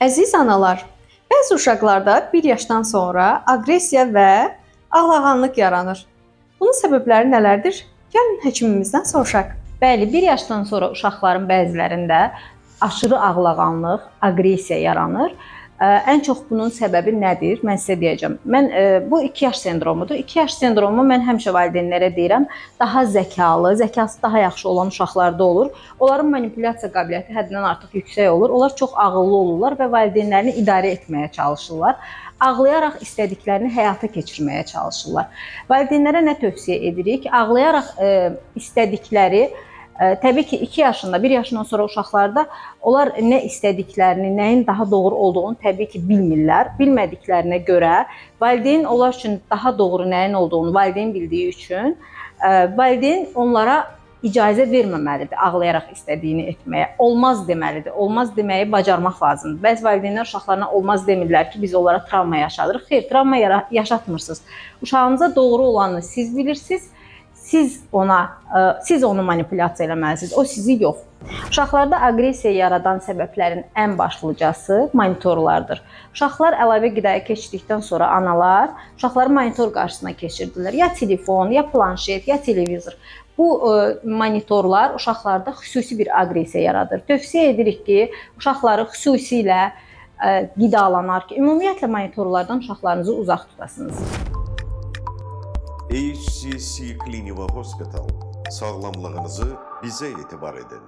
Əziz analar, bəzi uşaqlarda 1 yaşdan sonra aqressiya və ağlağanlıq yaranır. Bunun səbəbləri nələrdir? Gəlin həkimimizdən soruşaq. Bəli, 1 yaşdan sonra uşaqların bəzilərində aşırı ağlağanlıq, aqressiya yaranır. Ən çox bunun səbəbi nədir? Mən sizə deyəcəm. Bu 2 yaş sendromudur. 2 yaş sendromu mən həmişə valideynlərə deyirəm, daha zəkalı, zəkası daha yaxşı olan uşaqlarda olur. Onların manipulyasiya qabiliyyəti həddindən artıq yüksək olur. Onlar çox ağıllı olurlar və valideynlərini idarə etməyə çalışırlar. Ağlayaraq istədiklərini həyata keçirməyə çalışırlar. Valideynlərə nə tövsiyə edirik? Ağlayaraq istədikləri təbii ki, 2 yaşında, 1 yaşından sonra uşaqlarda onlar nə istədiklərini, nəyin daha doğru olduğunu təbii ki, bilmirlər. Bilmədiklərinə görə valideyn onlar üçün daha doğru nəyin olduğunu valideyn bildiyi üçün valideyn onlara icazə verməməlidir ağlayaraq istədiyini etməyə. Olmaz deməlidir. Olmaz deməyi bacarmaq lazımdır. Bəzi valideynlər uşaqlarına olmaz demirlər ki, biz onlara travma yaşadırıq. Xeyr, travma yaşatmırsınız. Uşağınıza doğru olanı siz bilirsiniz. Siz onu manipulyasiya eləməlisiniz, o sizi yox. Uşaqlarda aqressiya yaradan səbəblərin ən başlıcası monitorlardır. Uşaqlar əlavə qidaya keçdikdən sonra analar uşaqları monitor qarşısına keçirdilər. Ya telefon, ya planşet, ya televizor. Bu monitorlar uşaqlarda xüsusi bir aqressiya yaradır. Tövsiyə edirik ki, uşaqları xüsusilə qidalanarkən, ümumiyyətlə monitorlardan uşaqlarınızı uzaq tutasınız. HCC Clinical Hospital, sağlamlığınızı bizə etibar edin.